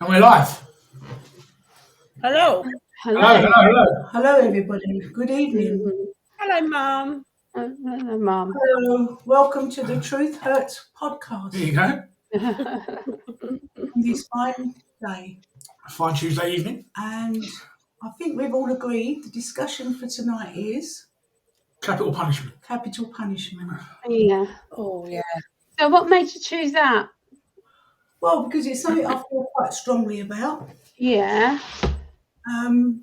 And we're live. Hello. Hello, everybody. Good evening. Hello, Mum. Hello, Mum. Hello. Welcome to the Truth Hurts podcast There you go. on this fine day. A fine Tuesday evening. And I think we've all agreed the discussion for tonight is Capital punishment. capital punishment. Yeah. Oh, yeah. So what made you choose that? Well, because it's something I feel quite strongly about. Yeah. Because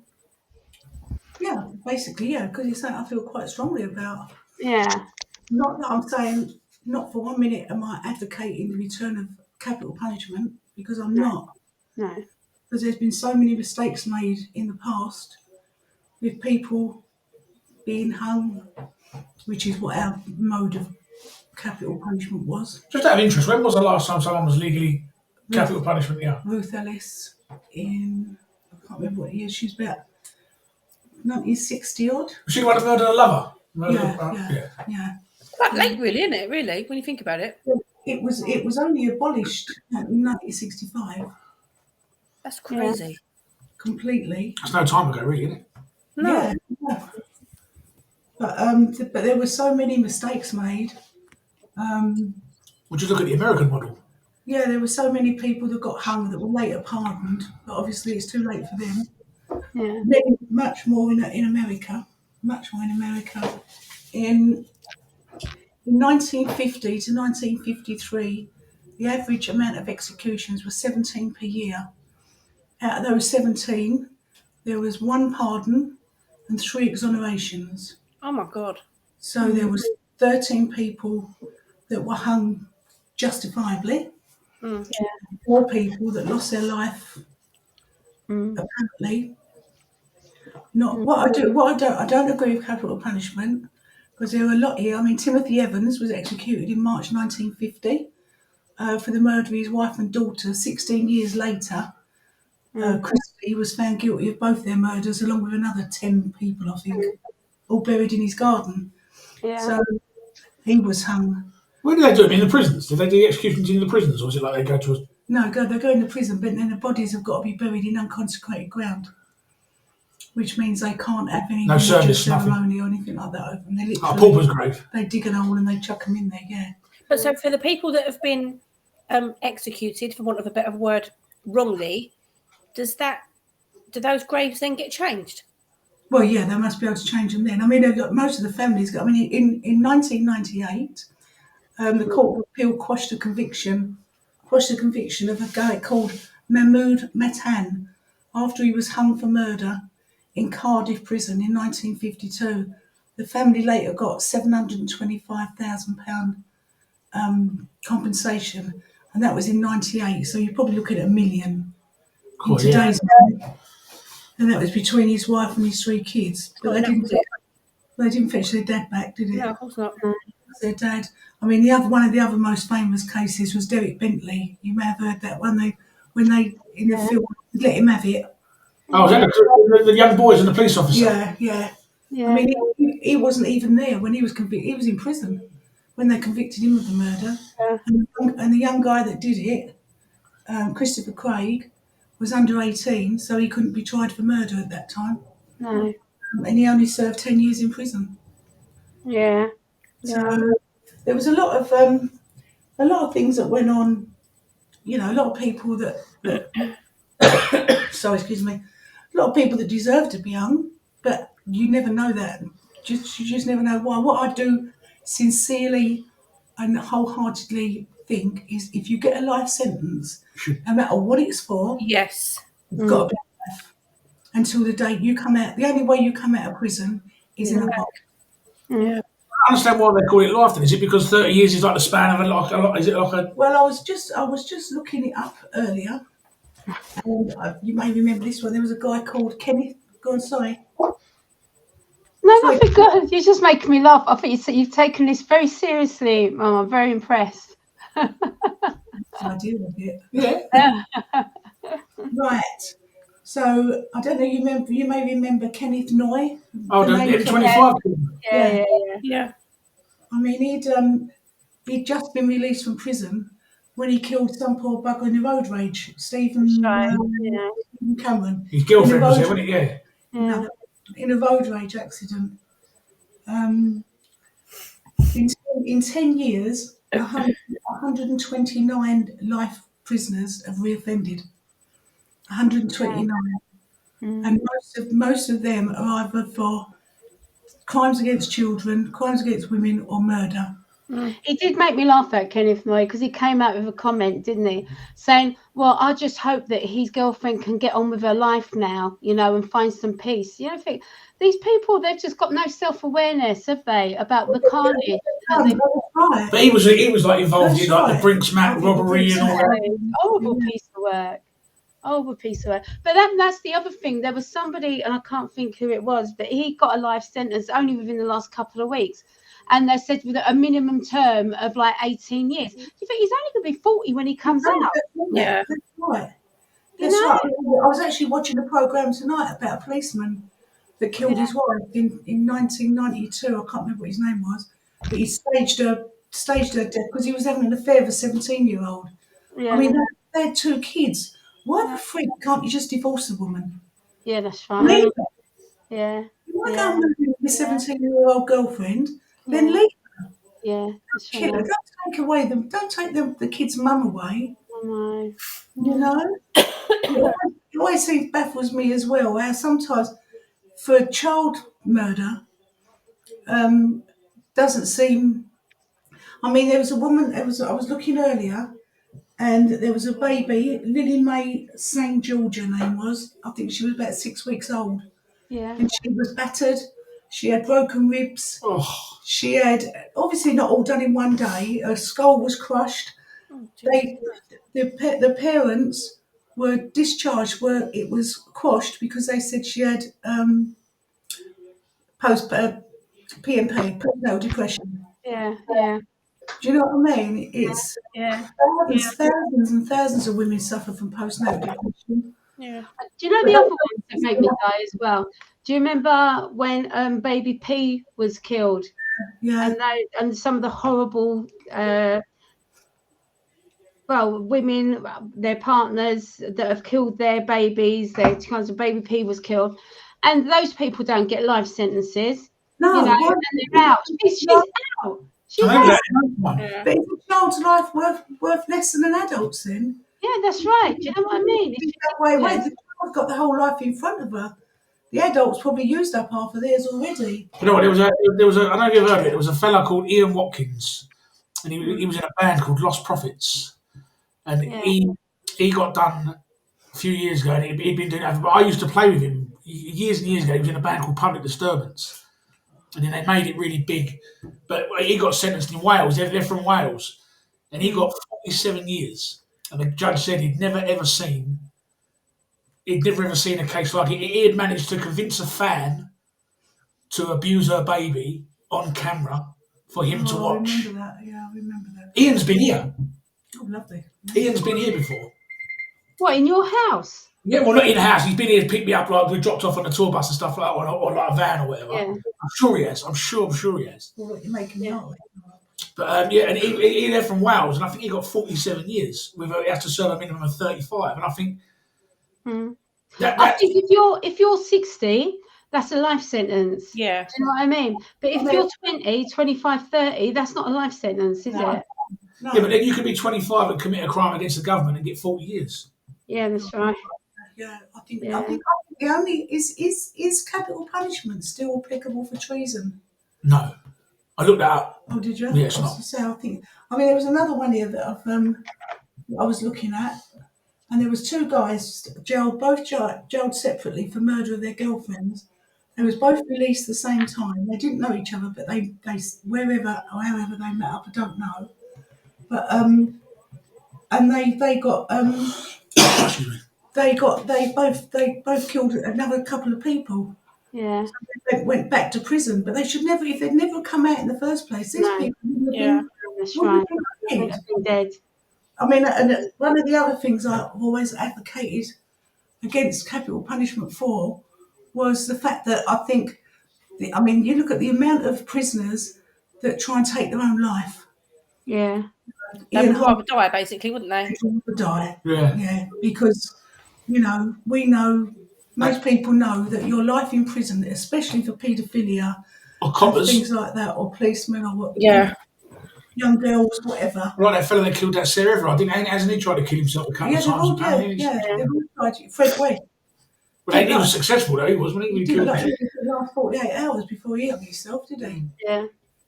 it's something I feel quite strongly about. Yeah. Not that I'm saying, not for 1 minute am I advocating the return of capital punishment, because I'm not. No. Because there's been so many mistakes made in the past with people being hung, which is what our mode of capital punishment was. Just out of interest, when was the last time someone was legally capital punishment? Yeah. Ruth Ellis I can't remember what year, she's about 1960 odd. Was she the one that murdered a lover? Yeah. Quite late, really, isn't it? Really, when you think about it. It was only abolished in 1965 That's crazy. completely. That's no time ago, really, isn't it? No. Yeah. But there were so many mistakes made. Would you look at the American model? Yeah, there were so many people that got hung that were later pardoned, but obviously it's too late for them. Yeah. Much more in America. In 1950 to 1953, the average amount of executions was 17 per year. Out of those 17, there was 1 pardon and 3 exonerations. Oh, my God. So there was 13 people that were hung justifiably. 4 people that lost their life apparently. I don't agree with capital punishment, because there were a lot here. I mean, Timothy Evans was executed in March 1950 for the murder of his wife and daughter. 16 years later, Christie was found guilty of both their murders, along with another 10 people, I think, all buried in his garden. Yeah. So he was hung. Where did they do it? In the prisons? Did they do the executions in the prisons, or is it like they go to a... No, they're going to prison, but then the bodies have got to be buried in unconsecrated ground, which means they can't have any religious ceremony or anything like that. And they literally, a pauper's grave. They dig a hole and they chuck them in there, yeah. But so for the people that have been executed, for want of a better word, wrongly, do those graves then get changed? Well, yeah, they must be able to change them then. I mean, most of the families got. I mean, in 1998, the Court of Appeal quashed the conviction of a guy called Mahmoud Matan after he was hung for murder in Cardiff Prison in 1952. The family later got £725,000 compensation, and that was in 98. So you're probably looking at £1 million in today's money. And that was between his wife and his 3 kids. But they didn't fetch their dad back, did it? No, of course not. Their dad. I mean, one of the other most famous cases was Derek Bentley. You may have heard that when they in the film let him have it. Oh, was that the young boys and the police officer? Yeah. I mean, he wasn't even there when he was convicted. He was in prison when they convicted him of the murder. And the young guy that did it, Christopher Craig, was under 18, so he couldn't be tried for murder at that time. No. And he only served 10 years in prison. Yeah. So there was a lot of things that went on. You know, a lot of people that sorry, excuse me. A lot of people that deserve to be hung, but you never know that. You just never know why. What I do sincerely and wholeheartedly think is, if you get a life sentence, no matter what it's for, Yes. it's got to be life until the day you come out. The only way you come out of prison is in a box. Yeah. I understand why they call it life then. Is it because 30 years is like the span of a lot? Is it like a... Well, I was just looking it up earlier, and you may remember this one. There was a guy called Kenneth. Go on, sorry. No, nothing good. You're just making me laugh. I think you've taken this very seriously, Mum. I'm very impressed. I deal with it. Yeah. Right. So I don't know. You may remember Kenneth Noy. Oh, the 25. Yeah. I mean, he'd just been released from prison when he killed some poor bugger in the road rage, Stephen Right. Yeah. Stephen Cameron. His girlfriend was road- there, wasn't it? Yeah. Yeah. No, in a road rage accident. In 10 years, 129 life prisoners have reoffended. 129. And most of them are either for crimes against children, crimes against women, or murder. He did make me laugh at Kenneth Moy because he came out with a comment, didn't he? Saying, well, I just hope that his girlfriend can get on with her life now, and find some peace. I think these people, they've just got no self-awareness, have they, about the carnage? Right. But he was like involved in like the Brinks-Mac robbery and all that. Horrible piece of work. Horrible piece of work. But that's the other thing. There was somebody, and I can't think who it was, but he got a life sentence only within the last couple of weeks. And they said with a minimum term of like 18 years. Do you think he's only going to be 40 when he comes out? Yeah. That's right. That's right. I was actually watching a programme tonight about a policeman that killed his wife in 1992. I can't remember what his name was. But he staged her death because he was having an affair with a 17-year-old. Yeah. I mean, they had 2 kids. Why the freak can't you just divorce a woman? Yeah, that's right. Leave her. Yeah. Why go and marry your 17-year-old girlfriend? Then leave her. Yeah. That's Don't right. take away them. Don't take the kid's mum away. No. It always baffles me as well how sometimes for child murder doesn't seem. I mean, there was a woman. I was looking earlier, and there was a baby, Lily Mae St. George, her name was. I think she was about 6 weeks old, Yeah. and she was battered. She had broken ribs. Oh, She had obviously not all done in one day. Her skull was crushed. The parents were discharged where it was quashed because they said she had PNP, postnatal depression. Yeah. Yeah. Do you know what I mean? It's Yeah. thousands and thousands of women suffer from postnatal depression. Yeah. Do you know the other ones that make me die as well? Do you remember when Baby P was killed? Yeah, And some of the horrible, women, their partners that have killed their babies, their kinds of Baby P was killed, and those people don't get life sentences. no, And they're out. She's out. She's I remember out. that one. Yeah. but is a child's life worth less than an adult's then? Yeah, that's right. Do you know what I mean? It's that way. Wait, the child's got the whole life in front of her. The adult's probably used up half of theirs already. You know what? There was a. I don't know if you've heard of it. There was a fella called Ian Watkins, and he was in a band called Lost Prophets, and he got done a few years ago, and he'd been doing that. But I used to play with him years and years ago. He was in a band called Public Disturbance, and then they made it really big. But he got sentenced in Wales. They're from Wales, and he got 47 years. And the judge said he'd never ever seen a case like it. He had managed to convince a fan to abuse her baby on camera for him to I watch. remember that. Yeah, I remember that. Ian's been here. Oh, lovely. Ian's been here before. What, in your house? Yeah, well, not in the house. He's been here to pick me up. Like we dropped off on the tour bus and stuff like that, or like a van or whatever. Yeah. I'm sure he has. I'm sure he has. Well, you're making me laugh. But and they're from Wales, and I think he got 47 years. He has to serve a minimum of 35, and I think I think if you're 60, that's a life sentence. Yeah. Do you know what I mean? But if you're 20, 25, 30, that's not a life sentence, is it? No. Yeah, but then you could be 25 and commit a crime against the government and get 40 years. Yeah, that's right. Yeah, I think Yeah. the only is capital punishment still applicable for treason? No, I looked that up. Oh, did you? Yeah, it's I was not. to say, I think. I mean, there was another one here that I was looking at, and there was 2 guys both jailed separately for murder of their girlfriends. They was both released at the same time. They didn't know each other, but they wherever or however they met up, I don't know. But and they got Excuse me. they both killed another couple of people. Yeah. They went back to prison, but they should never, if they'd never come out in the first place, these No. people would have Yeah. That's been, right. dead. Would have been dead. I mean, and one of the other things I've always advocated against capital punishment for was the fact that I think, you look at the amount of prisoners that try and take their own life. Yeah. They would rather die, basically, wouldn't they? would die. Yeah. Because we know, most people know that your life in prison, especially for paedophilia, Or coppers. things like that, or policemen, or what, Yeah. young girls, whatever. Right, that fella that killed that Sarah Everard, hasn't he tried to kill himself a couple of times? Apparently? They've all tried it. Fred West. Well, he was successful though, he was, wasn't he? He did like the last 48 hours before he hurt himself, did he?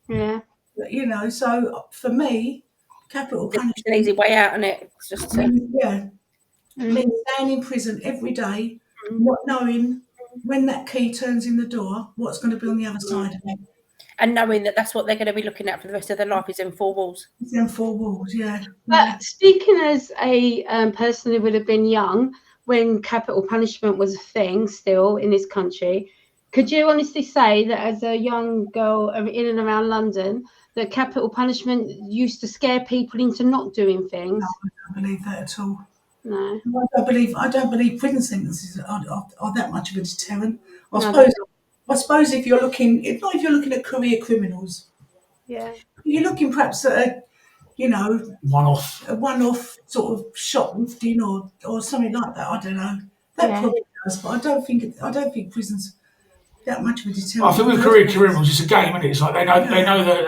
Yeah. But, so for me, capital punishment. It's an easy way out, isn't it? It's just means staying in prison every day, not knowing when that key turns in the door, what's going to be on the other side of it. And knowing that that's what they're going to be looking at for the rest of their life is in 4 walls. It's in 4 walls, yeah. But speaking as a person who would have been young when capital punishment was a thing still in this country, could you honestly say that as a young girl in and around London, that capital punishment used to scare people into not doing things? No, I don't believe that at all. No. I don't believe prison sentences are that much of a deterrent. I suppose if you're looking at career criminals, Yeah. you're looking perhaps at a one-off sort of shoplifting or something like that. I don't know. That probably does, but I don't think prison's that much of a deterrent. I think with career criminals, it's a game, isn't it? It's like they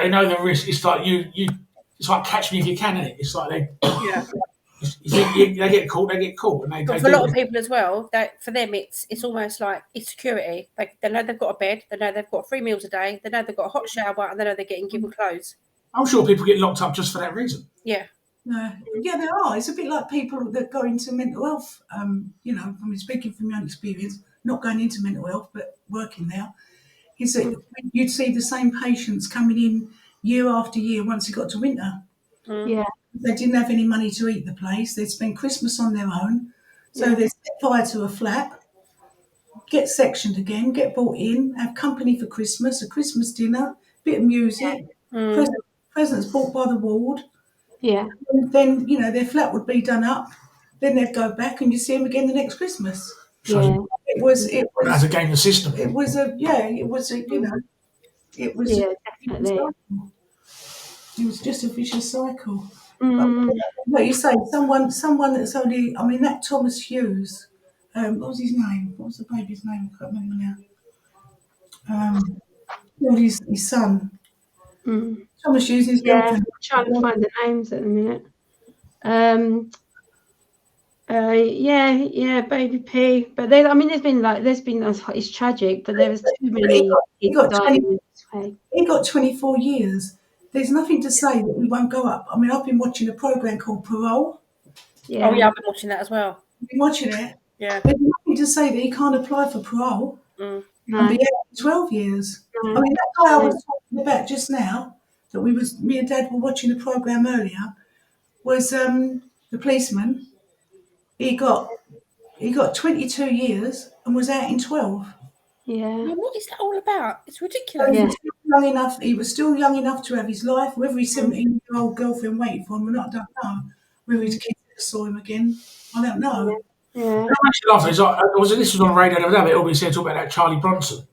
know the risk. It's like it's like catch me if you can, isn't it? It's like they get caught, and But for a lot of people as well, that for them it's almost like it's security. They know they've got a bed, they know they've got 3 meals a day, they know they've got a hot shower, and they know they're getting given clothes. I'm sure people get locked up just for that reason. Yeah. Yeah, there are. It's a bit like people that go into mental health. I mean, speaking from my own experience, not going into mental health, but working there, is that you'd see the same patients coming in year after year once it got to winter. Yeah. They didn't have any money to eat the place. They'd spend Christmas on their own. So they'd set fire to a flat, get sectioned again, get brought in, have company for Christmas, a Christmas dinner, bit of music, presents bought by the ward. Yeah. And then, their flat would be done up. Then they'd go back and you see them again the next Christmas. Yeah. It was as a game of system. It was definitely. It was just a vicious cycle. Like you say, someone that's only, I mean, that Thomas Hughes, what was his name? What was the baby's name? I can't remember now. His son. Thomas Hughes, his girlfriend. I'm trying to find the names at the minute. Baby P. But there's been it's tragic, but there was too many kids dying this way. He got 24 years. There's nothing to say that we won't go up. I mean, I've been watching a program called Parole. Yeah. Oh yeah, I've been watching that as well. You've been watching it. Yeah. There's nothing to say that he can't apply for parole and be out for 12 years. I mean, that guy I was talking about just now, that me and Dad were watching the program earlier, was the policeman. He got 22 years and was out in 12. Yeah. I mean, what is that all about? It's ridiculous. He was still young enough to have his life. Whether his 17-year-old girlfriend waited for him or not, I don't know. Whether his kids ever saw him again, I don't know. Yeah. This was on the radio the other day. They always said talk about that Charlie Bronson.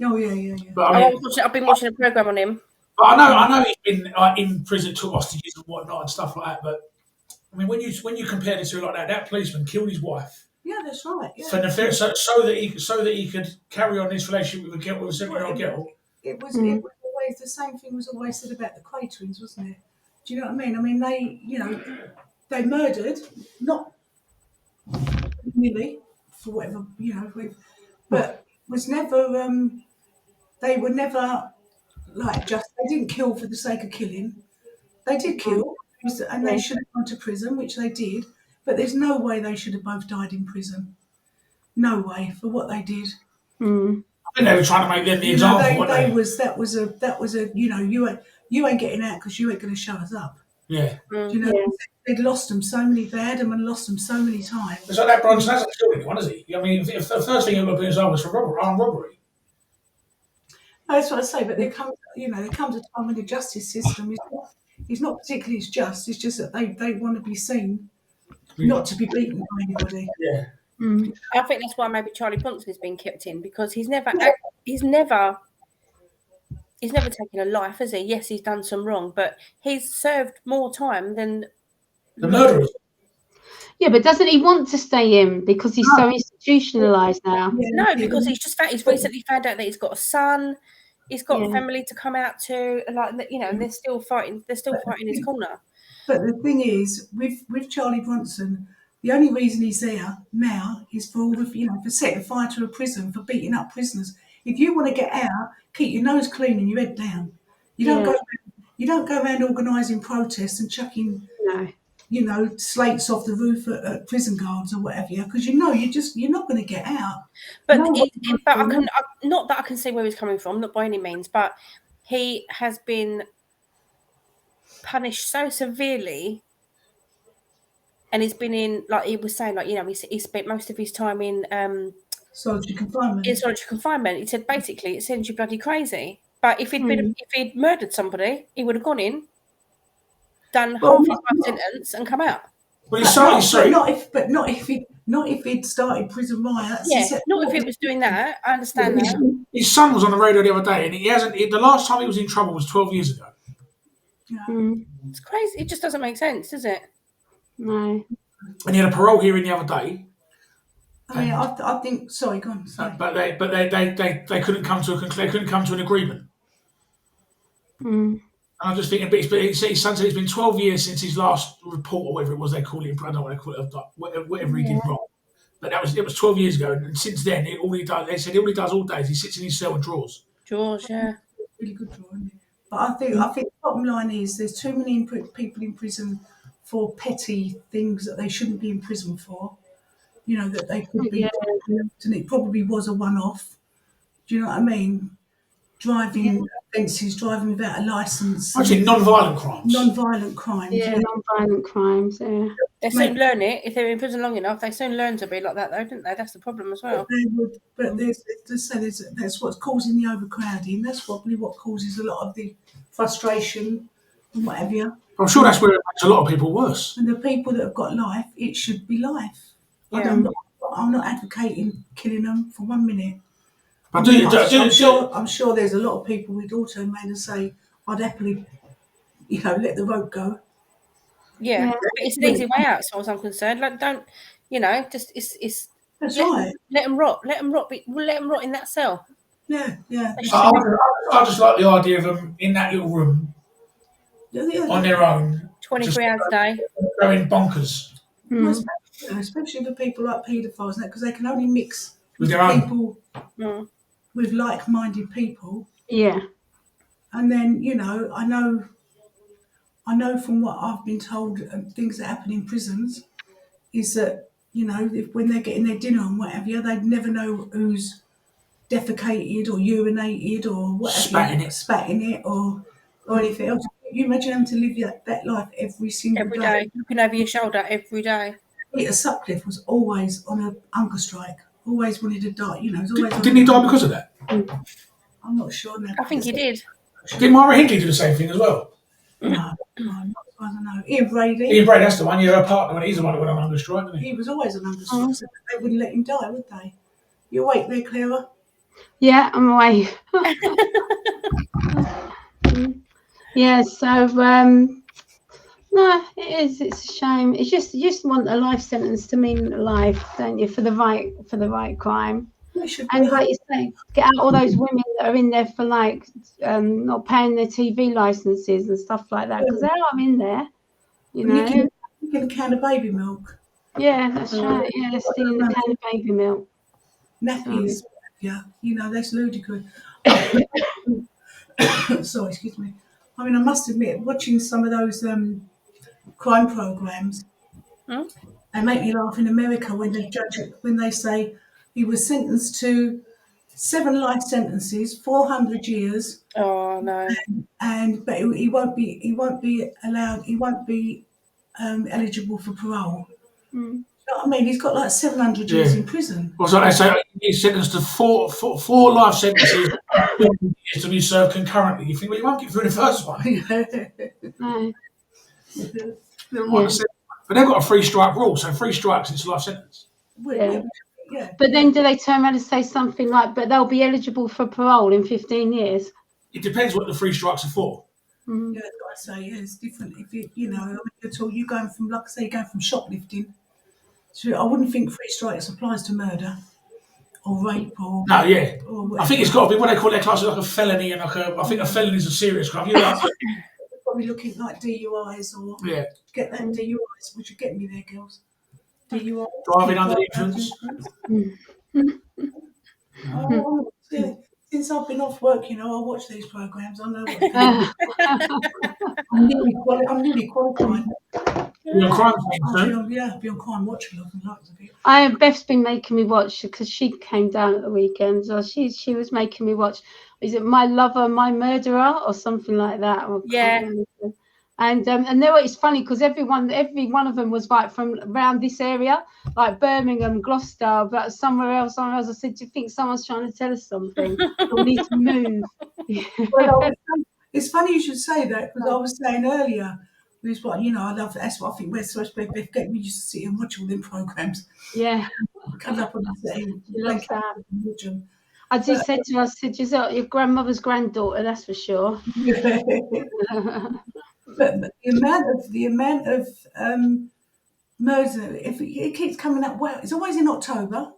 Oh yeah. But I mean, I've been watching a program on him. But I know he's been in prison, took hostages and whatnot and stuff like that. But I mean, when you compare the two like that policeman killed his wife. Yeah, that's right. Yeah. So that he could carry on this relationship with a 7-year-old girl. It was always the same thing was always said about the Quay twins, wasn't it? Do you know what I mean? I mean, they murdered, not really for whatever but was never. They were never they didn't kill for the sake of killing. They did kill, and they should have gone to prison, which they did. But there's no way they should have both died in prison. No way for what they did. I think they were trying to make them the example. That was a you ain't getting out because you ain't going to shut us up. Yeah. They'd lost them so many. They had them and lost them so many times. It's like that Bronson hasn't killed anyone, has he? I mean, the first thing he would have been was for armed robbery. That's what I say. But there comes a time when the justice system is not particularly as just. It's just that they want to be seen, not to be beaten by anybody. Yeah. I think that's why maybe Charlie Bronson has been kept in because he's never he's never taken a life, has he? Yes, he's done some wrong, but he's served more time than The murderers. Yeah, but doesn't he want to stay in because he's so institutionalized now? No, because he's recently found out that he's got a son. He's got Yeah. family to come out to, like, you know, and they're still fighting. They're still fighting his corner. But the thing is, with Charlie Bronson, the only reason he's there now is for all the, for setting fire to a prison, for beating up prisoners. If you want to get out, keep your nose clean and your head down. You don't go around organising protests and chucking, No. slates off the roof at prison guards or whatever, because you're not going to get out. But No, but not that I can see where he's coming from, not by any means, but he has been punished so severely, and he's been in, like he was saying, like, he spent most of his time in solitary confinement. in solitary confinement. He said basically it sends you bloody crazy. But if he'd murdered somebody, he would have gone in, done half his life sentence, and come out. Well, Not if he'd started prison riots. Yeah, not if he was doing that. I understand that. His son was on the radio the other day, and he hasn't. The last time he was in trouble was 12 years ago. Yeah. It's crazy. It just doesn't make sense, does it? No. And he had a parole hearing the other day. I mean, I think. Sorry, go on. Sorry. But they couldn't come to they couldn't come to an agreement. Mm. And I'm just thinking, but his son said it's been 12 years since his last report, or whatever it was they call it. I don't know what they call it, whatever he did wrong. But it was 12 years ago, and since then, they said all he does all day is he sits in his cell and draws. Draws, yeah. Really good drawing. But I think the bottom line is there's too many people in prison for petty things that they shouldn't be in prison for. That they could be, and it probably was a one-off. Do you know what I mean? Driving offences, driving without a licence. I think non-violent crimes. Non-violent crimes. Yeah, non-violent crimes. Yeah. They soon learn it. If they're in prison long enough, they soon learn to be like that, though, don't they? That's the problem as well. But that's what's causing the overcrowding. That's probably what causes a lot of the frustration and whatever. I'm sure that's where it makes a lot of people worse. And the people that have got life, it should be life. Yeah. I'm not advocating killing them for 1 minute. But I'm sure there's a lot of people with auto men and say, I'd happily, let the road go. Yeah. But it's an easy way out, as far as I'm concerned. Like, don't, just it's. That's right. Let them rot. Let them rot. Let them rot in that cell. Yeah. I just like the idea of them in that little room on their own, 23 hours a day, going bonkers. Especially for people like paedophiles, because they can only mix With their own. people with like-minded people. Yeah. And then, I know from what I've been told, things that happen in prisons is that, when they're getting their dinner and whatever, they'd never know who's defecated or urinated or whatever. Spat in it or anything else. You imagine having to live that life every single day. Looking over your shoulder every day. Peter Sutcliffe was always on a hunger strike. Always wanted to die. Didn't he die because of that? I'm not sure now. I think he did. Didn't Myra Hindley do the same thing as well? No, I don't know. Ian Brady. Ian Brady, that's the one. Her partner, he's the one who went on hunger strike, didn't he? He was always on hunger strike. So they wouldn't let him die, would they? You awake there, Clara? Yeah, I'm awake. Yeah, so no, it is. It's a shame. It's just you just want a life sentence to mean life, don't you? For the right crime. And like you say, get out all those women that are in there for not paying their TV licenses and stuff like that, because they are in there. You get a can of baby milk. Yeah, that's right. Yeah, stealing the can of baby milk. Nappies. Yeah, that's ludicrous. Sorry, excuse me. I mean, I must admit, watching some of those crime programs, they make me laugh. In America, when they say he was sentenced to 7 life sentences, 400 years. Oh no! But he won't be allowed. He won't be eligible for parole. You know what I mean? He's got 700 years in prison. Well, so they say he's sentenced to four life sentences to be served concurrently. You think, well, you won't get through the first one. No. But they've got a 3-strike rule, so 3 strikes it's a life sentence. Yeah. But then do they turn around and say something like, but they'll be eligible for parole in 15 years? it depends what the 3 strikes are for. Mm. Yeah, that's what I say. Yeah, it's different. If you know, I mean, you going from, like I say, going from shoplifting. So I wouldn't think 3 strikes applies to murder or rape or. No, yeah. Or I think it's got to be what they call their class like a felony and like I think a felony is a serious crime. You're like, probably looking like DUIs or yeah, get that DUIs, which would get me there, girls. DUI. driving under the influence. Oh, yeah. Since I've been off work, you know, I watch these programs. I know what I'm nearly qualified. You're a crime scene, I'll sir. be on crime watching lots of it. Beth's been making me watch because she came down at the weekend. So she was making me watch. Is it My Lover, My Murderer, or something like that? Yeah. And there it's funny because every one of them was like from around this area, like Birmingham, Gloucester, but somewhere else. I said, do you think someone's trying to tell us something? We need to move. Well, it's funny you should say that because I was saying earlier, was what I love. That's what I think we're supposed to be. Beth, we used to sit and watch all them programs. Yeah, Come up on the setting. loves that. I just said to her, I said, Giselle, your grandmother's granddaughter, that's for sure. But the amount of murder, if it keeps coming up, well, it's always in October,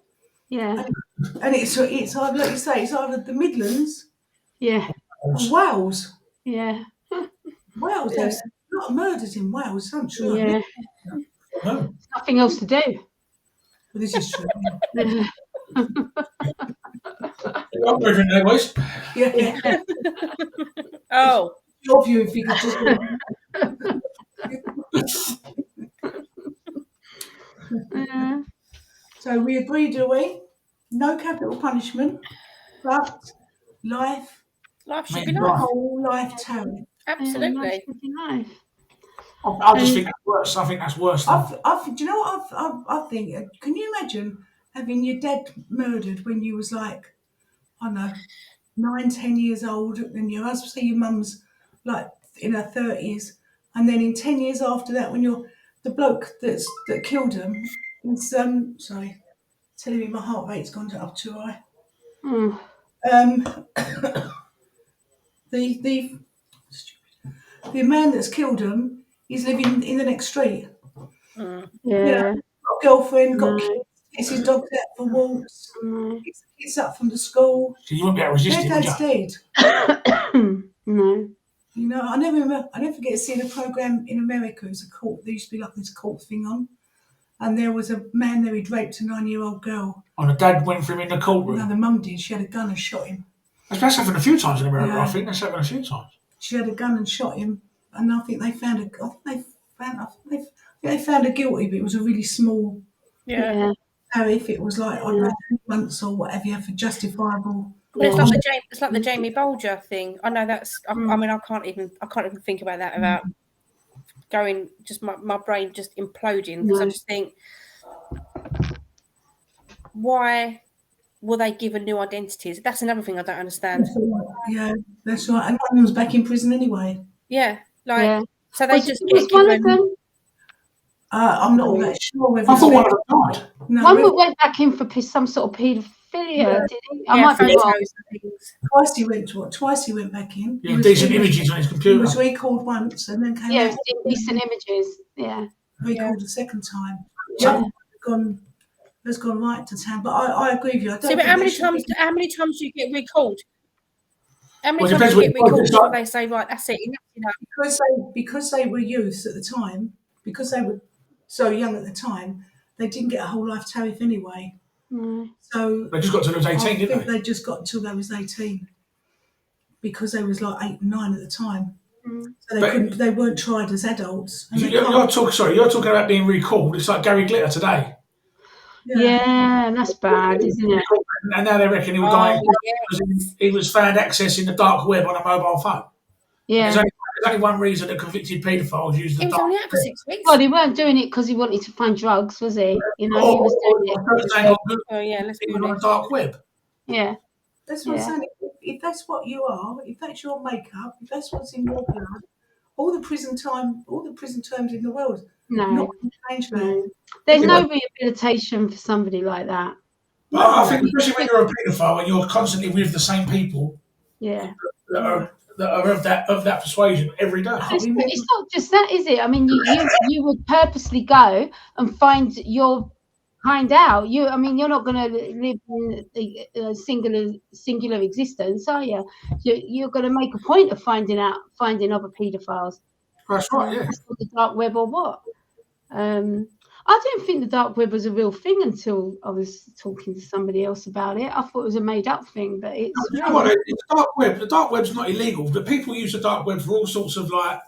Yeah, and it's either, like you say, it's either the Midlands yeah, or Wales. yeah, Wales, Yeah. there's a lot of murders in Wales, I'm sure. yeah. No. Nothing else to do. Well, this is true. I'm moving there, boys. Yeah. Oh, Your view, if you could just. Yeah. So we agree, do we? No capital punishment, but life, life should Make be life. nice. whole life terror. Absolutely. Nice. I just think that's worse. I think that's worse than. Do you know what I think? Can you imagine having your dad murdered when you was like, I don't know, 9, 10 years old, and your husband, say your mum's like in her 30s, and then in 10 years after that, when you're the bloke that killed him, it's sorry, telling me my heart rate's gone up too high. Mm. The man that's killed him is living in the next street. Yeah. Got a girlfriend, got No. kids, gets his dogs out for walks, No. gets the kids up from the school. So you wouldn't be able to resist Their it, would dad's you? dead. No. You know, I never forget seeing a program in America. It was a court. There used to be like this court thing on, and there was a man there. He'd raped a 9-year-old girl. And the dad went for him in the courtroom. No, the mum did. She had a gun and shot him. That's happened a few times in America. Yeah. I think that's happened a few times. She had a gun and shot him, and I think they found they found her guilty, but it was a really small. Yeah. If it was like, I don't know, 2 months or whatever, you have for justifiable. But it's like the Jamie Bolger thing. I know that's. I mean, I can't even think about that without going. Just my brain just imploding because I just think, why will they give a new identities? That's another thing I don't understand. Yeah, that's right. And one of them's back in prison anyway. Yeah, like Yeah. so they just was get one of given. them. I'm not all that sure whether I thought one of them died. No, One that went back in for some sort of paedophilia, did he? I might be photos wrong. and things. twice he went back in. Yeah, decent images on his He computer. was recalled once and then came Yeah, out. indecent images. Yeah. Recalled a second time. Yeah. Has gone right to town. But I agree with you. I don't See, but think how they many should times? be- How many times do you get recalled? How many Well, it times depends do you get what- recalled it's before like- they say, right, that's it? You know, because they were youths at the time, because they were so young at the time, they didn't get a whole life tariff anyway. No. So They just got to lose 18, I think didn't they? they just got until they was 18 because they was like 8 and 9 at the time. Mm. So But- they weren't tried as adults. And they You're can't- talking about being recalled. It's like Gary Glitter today. Yeah, that's bad, isn't it? And now they reckon he will die because he was found accessing the dark web on a mobile phone. Yeah. There's only one reason that convicted paedophiles use the he was dark only out for web. 6 weeks. Well, he weren't doing it because he wanted to find drugs, was he? You know, he was doing it. Oh yeah, let's be He was on the honest. dark web. Yeah. That's what Yeah. I'm saying. If that's what you are, if that's your makeup, if that's what's in your blood, all the prison terms in the world, not No. going to change that. No. There's no rehabilitation for somebody like that. But I think especially when you're a paedophile and you're constantly with the same people, Yeah. that are of that persuasion every day. It's not just that, is it? I mean, you would purposely go and find out. You're not going to live in a singular existence, are you? You're going to make a point of finding other paedophiles. That's right, yeah. That's not the dark web or what? I didn't think the dark web was a real thing until I was talking to somebody else about it. I thought it was a made-up thing, but it's You know what, the dark web's not illegal, but people use the dark web for all sorts of like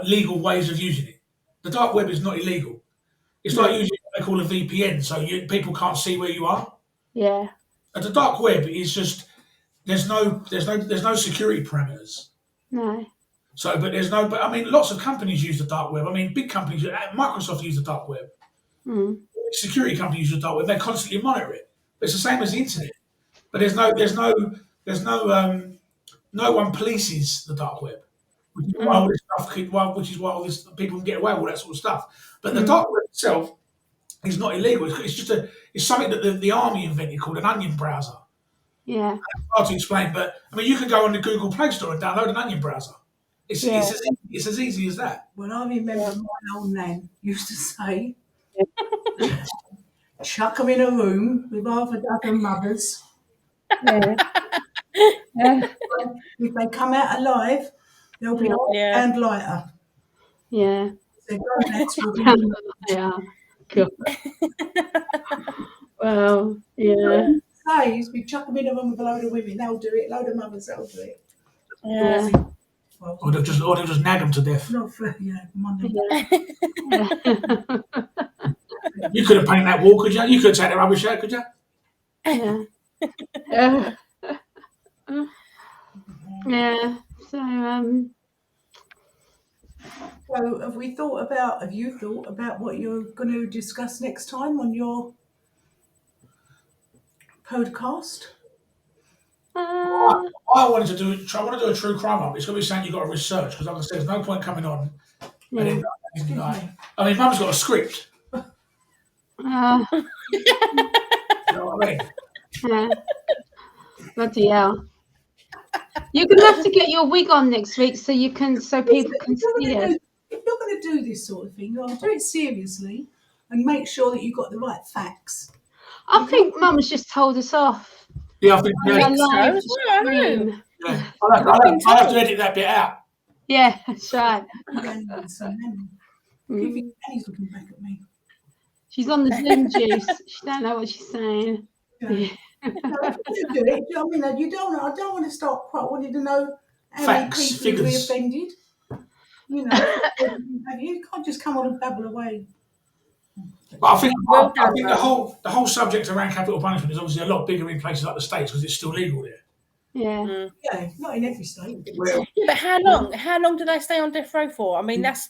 legal ways of using it. The dark web is not illegal. It's like using what they call a VPN, so people can't see where you are. Yeah. And the dark web is just there's no security parameters. No. So, but I mean, lots of companies use the dark web. I mean, big companies, Microsoft use the dark web. Security companies use the dark web. They constantly monitor it. But it's the same as the internet. But there's no one polices the dark web, which is why all this stuff, all this people can get away with all that sort of stuff. But the dark web itself is not illegal. It's something that the army invented called an onion browser. Yeah. It's hard to explain, but I mean, you can go on the Google Play Store and download an onion browser. It's as easy as that. Well, I remember my old nan used to say, chuck them in a room with half a dozen mothers. Yeah. If they come out alive, they'll be and lighter. Yeah. Their grown-ups will be Yeah. Cool. Well, yeah. Says we chuck them in a room with a load of women, they'll do it. A load of mothers, they'll do it. Yeah. Well, Or they'll just nag them to death. not for Monday. You couldn't paint that wall, could you? You could take the rubbish out, could you? Yeah. Yeah. So So have you thought about what you're going to discuss next time on your podcast? I want to do a true crime one. It's going to be something you've got to research because, like I said, there's no point coming on. yeah. And then, I mean, Mum's got a script. You know what I mean? Yeah. Bloody hell. You're gonna have to get your wig on next week so people can see it. If you're going to do this sort of thing, I'll do it seriously and make sure that you've got the right facts. I think Mum's just told us off. Yeah, I think On a live I know. stream. yeah. I'll have to edit that bit out. Yeah, that's right. Annie's looking back at me. She's on the Zoom juice. She don't know what she's saying. Yeah. You do it. I mean, I don't want to start quite wanting to know how Facts, many people we figures. offended. You know, you can't just come on and babble away. But I think done, the whole subject around capital punishment is obviously a lot bigger in places like the States because it's still legal there. Yeah. Yeah, not in every state. Well, But how long? How long do they stay on death row for? I mean, that's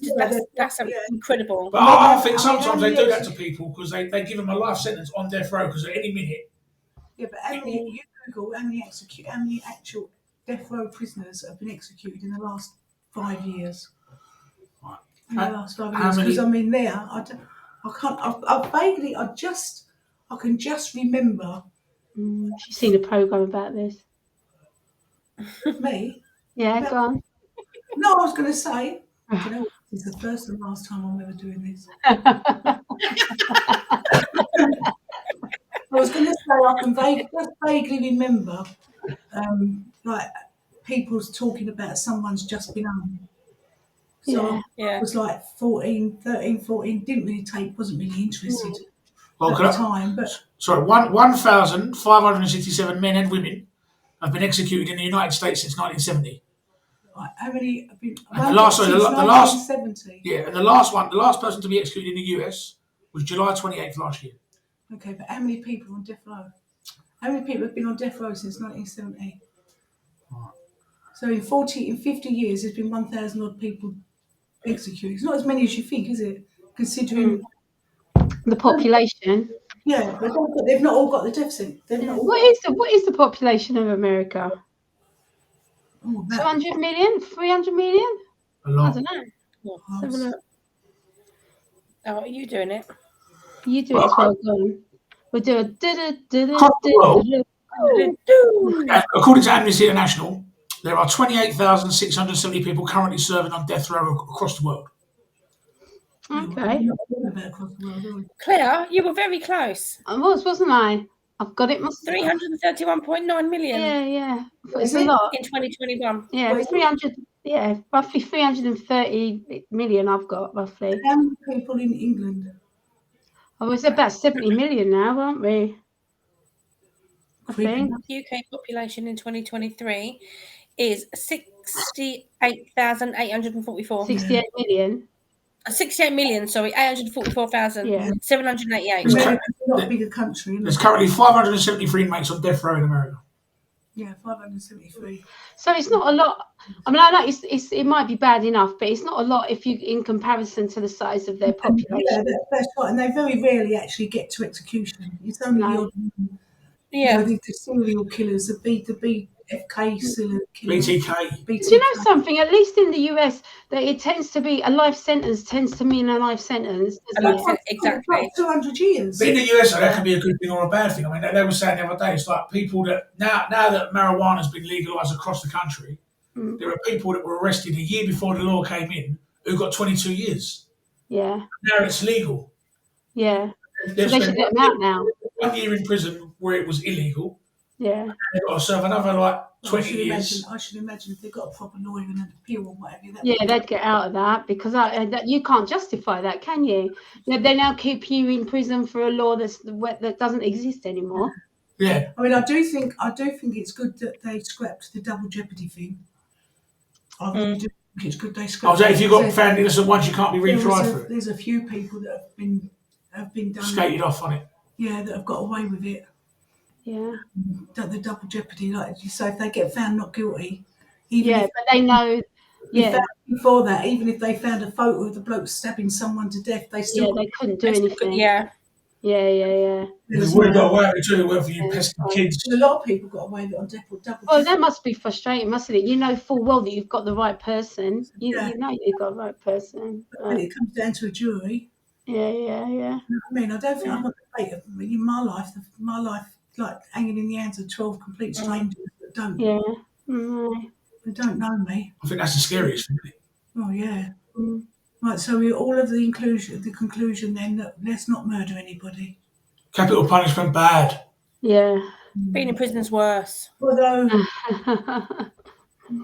incredible. but I think sometimes they do that to people because they give them a life sentence on death row because at any minute. Yeah, but you Google how many actual death row prisoners have been executed in the last 5 years. Right. In the last 5 how years, many- because I mean, I can just remember She's seen a program about this. me. Yeah, go on. No, I was going to say, you know, this is the first and last time I'm ever doing this. I was going to say I can just vaguely remember, like people's talking about someone's just been hung. So Yeah. I was like 13, 14, wasn't really interested Well, at the time. But 1,567 men and women have been executed in the United States since 1970. like, how many have been? And the last person to be executed in the US was July 28th last year. Okay, but how many people on death row? How many people have been on death row since 1970? Right. So in 50 years, there's been 1,000 odd people executed. It's not as many as you think, is it? Considering, The population. yeah, they've not all got the death sentence. They've not all What is the population of America? oh, that 200 million? 300 million? A I lot. don't know. Let's have a look. Oh, are you doing it? You do it as well. Go on. We'll do a. According to Amnesty International, There are 28,670 people currently serving on death row across the world. Okay. We're not talking about across the world, are we? Claire, you were very close. I was, wasn't I? I've got it myself. 331.9 million Yeah. It's Is a it? lot. in 2021. Yeah, Wait. 300. Yeah, roughly 330 million. I've got roughly. How many people in England? Oh, We're about 70 million now, aren't we? I think. UK population in 2023 is 68,844. 68 million. 68 million, sorry, 844,788. America's a lot bigger country, isn't There's it? currently 573 inmates on death row in America. Yeah, 573. So it's not a lot. I mean, I know it might be bad enough, but it's not a lot if you in comparison to the size of their population. Yeah, that's right. And they very rarely actually get to execution. It's only the odd, Yeah. the serial killers, the BFK serial killers. BTK. Do you know something? At least in the US, that it tends to be a life sentence tends to mean a life sentence. Exactly. Like 200 years. But in the US, that can be a good thing or a bad thing. I mean, they were saying the other day, it's like people that now that marijuana has been legalised across the country, there are people that were arrested a year before the law came in who got 22 years. Yeah. Now it's legal. Yeah. They've So they spent should let them out now. 1 year in prison where it was illegal. Yeah. And they've got to serve another 20 years. I should imagine if they've got a proper lawyer and an appeal or whatever. Yeah, they'd get out of that because you can't justify that, can you? They now keep you in prison for a law that doesn't exist anymore. Yeah. I mean, I do think it's good that they scrapped the double jeopardy thing. I really do think it's good they scrapped. If you got found innocent once, you can't be retried for it. There's a few people that have been done. Skated off on it. Yeah, that have got away with it. Yeah. The double jeopardy, like you say, if they get found not guilty, but they know. Yeah. Before that, even if they found a photo of the bloke stabbing someone to death, they couldn't do anything. Yeah. You would have got away with it too, whether you pesky kids. A lot of people got away with it on double jeopardy. Oh, that must be frustrating, mustn't it? You know full well that you've got the right person. You know you've got the right person. When it comes down to a jury. Yeah. You know what I mean, I don't think I want to debate in my life, like hanging in the hands of 12 complete strangers that don't. Yeah. They don't know me. I think that's the scariest thing. Oh yeah. Right, so we're all of the conclusion then that let's not murder anybody. Capital punishment bad. Yeah. Being in prison's worse. Although I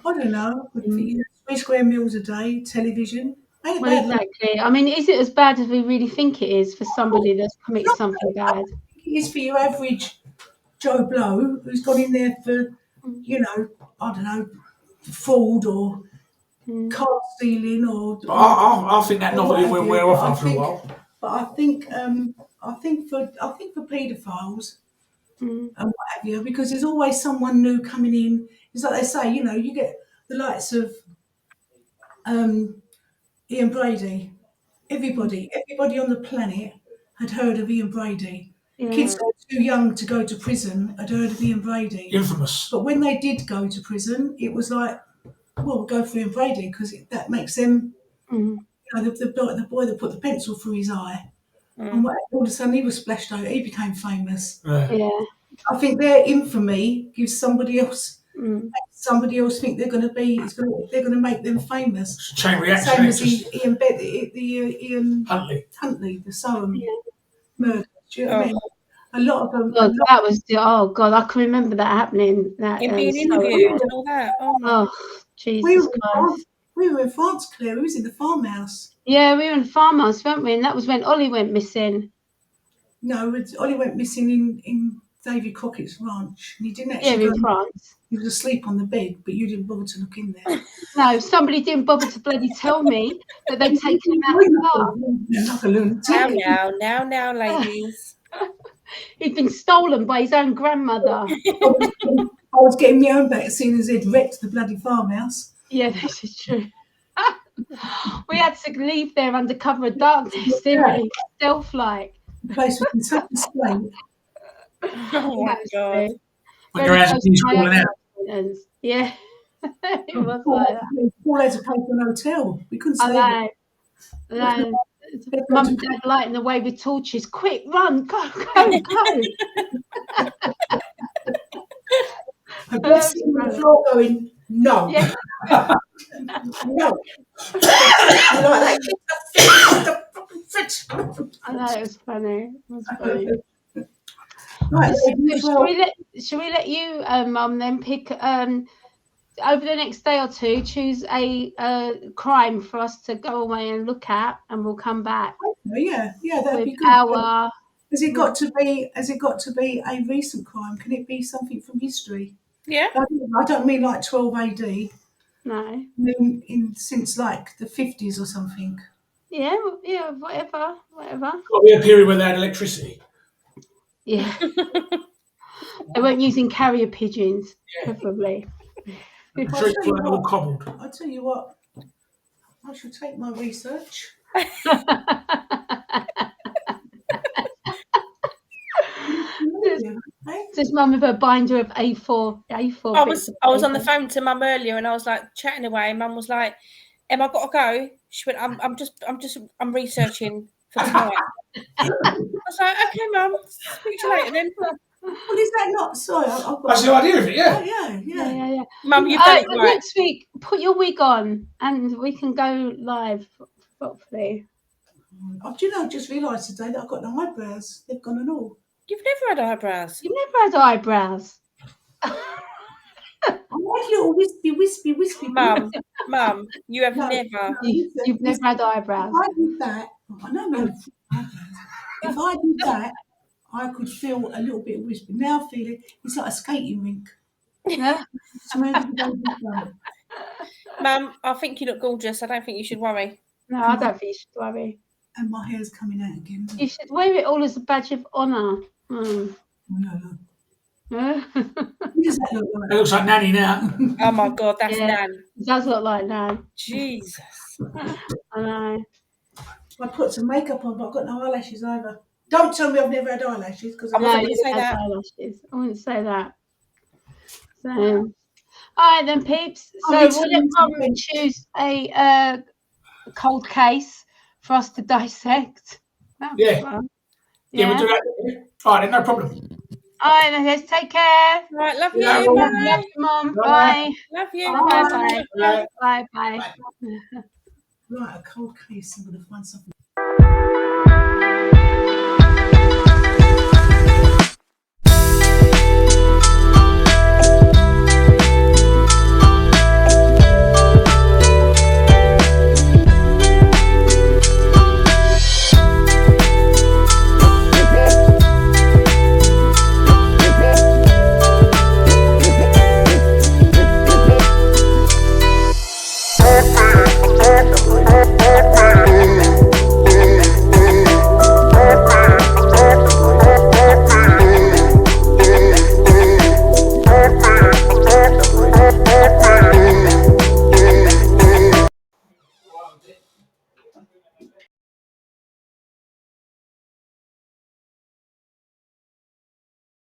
don't know, 3 square meals a day, television. Ain't Well, bad. exactly. I mean, is it as bad as we really think it is for somebody that's committed something bad? It is for your average Joe Blow who's gone in there for, I don't know, fraud or card stealing or. I think that novelty will wear off after a while. But I think for paedophiles and what have you, because there's always someone new coming in. It's like they say, you get the likes of Ian Brady. Everybody on the planet had heard of Ian Brady. Yeah. Kids that were too young to go to prison had heard of Ian Brady. Infamous. But when they did go to prison, it was like, well, we'll go for Ian Brady because that makes them, the boy that put the pencil through his eye. And all of a sudden he was splashed out. He became famous. Yeah. I think their infamy gives somebody else think they're going to be. They're going to make them famous. It's a chain reaction. Same as Ian Huntley, the Soham murder. Do you know what I mean? A lot of them. God, that was God, I can remember that happening. That In being interviewed and all that. Oh, Jesus Christ. We were in France, Claire. We was in the farmhouse. Yeah, we were in the farmhouse, weren't we? And that was when Ollie went missing. No, Ollie went missing in David Crockett's ranch. And he didn't actually in France. He was asleep on the bed, but you didn't bother to look in there. No, somebody didn't bother to bloody tell me that they'd taken him out of the car. Like a lunatic. Now, ladies. He'd been stolen by his own grandmother. I was getting my own back as soon as he'd wrecked the bloody farmhouse. Yeah, this is true. We had to leave there under cover of darkness, didn't we? Stealth-like. The place was in such a state. Oh my God. When your ass is falling out. Yeah. It was like that. All had to pay for an hotel. We couldn't stay there. I know. Mum and Dad lighting the way with torches. Quick, run, go. And Bessie on the floor going, No. Yeah. No. You like that? I know, it was funny. It was funny. Right, Should we let you, Mum, then pick over the next day or two, choose a crime for us to go away and look at, and we'll come back yeah, that'd be with good. our. Has it got to be a recent crime? Can it be something from history? Yeah. I don't mean like 12 AD. No. I mean since like the 50s or something. Yeah, whatever. Got to be a period where they had electricity. Yeah. They weren't using carrier pigeons, preferably. The streets weren't all cobbled. I'll tell you what, I shall take my research. Just Mum with her binder of A4. I was on the phone to Mum earlier, and I was like chatting away. Mum was like, "Em, I got to go." She went, "I'm researching for tonight." I was like, "Okay, Mum, speak to you later then." Well, is that not? Sorry, I've got. That's the idea of it, yeah. Oh, yeah. Mum, you've done it right. Next week, put your wig on, and we can go live, hopefully. Oh, do you know? I just realised today that I've got no eyebrows. They've gone and all. You've never had eyebrows. You've never had eyebrows. I like little wispy. Mum, you have never. You've never had eyebrows. If I did that, I know my eyebrows. If I did that, I could feel a little bit wispy. Now I feel it. It's like a skating rink. Yeah. Mum, I think you look gorgeous. I don't think you should worry. No, I don't think you should worry. And my hair's coming out again. You should wear it all as a badge of honour. No. Yeah. Who does that look like? It looks like Nanny now. Oh my God, that's Yeah. Nan. It does look like that. Jesus. I know. I put some makeup on, but I've got no eyelashes either. Don't tell me I've never had eyelashes because I No, wasn't you say had that. eyelashes. I wouldn't say that. So, all right then, peeps. So Oh, we'll let Mum choose a cold case for us to dissect. Yeah. Fun. Yeah, we'll do that. All right, then, no problem. All right then, guys. Take care. Right, love you. Yeah, Bye. Love you, Mum. Bye. Bye. Love you. Bye. Bye. Bye. Bye. right. A cold case. I'm going to find something.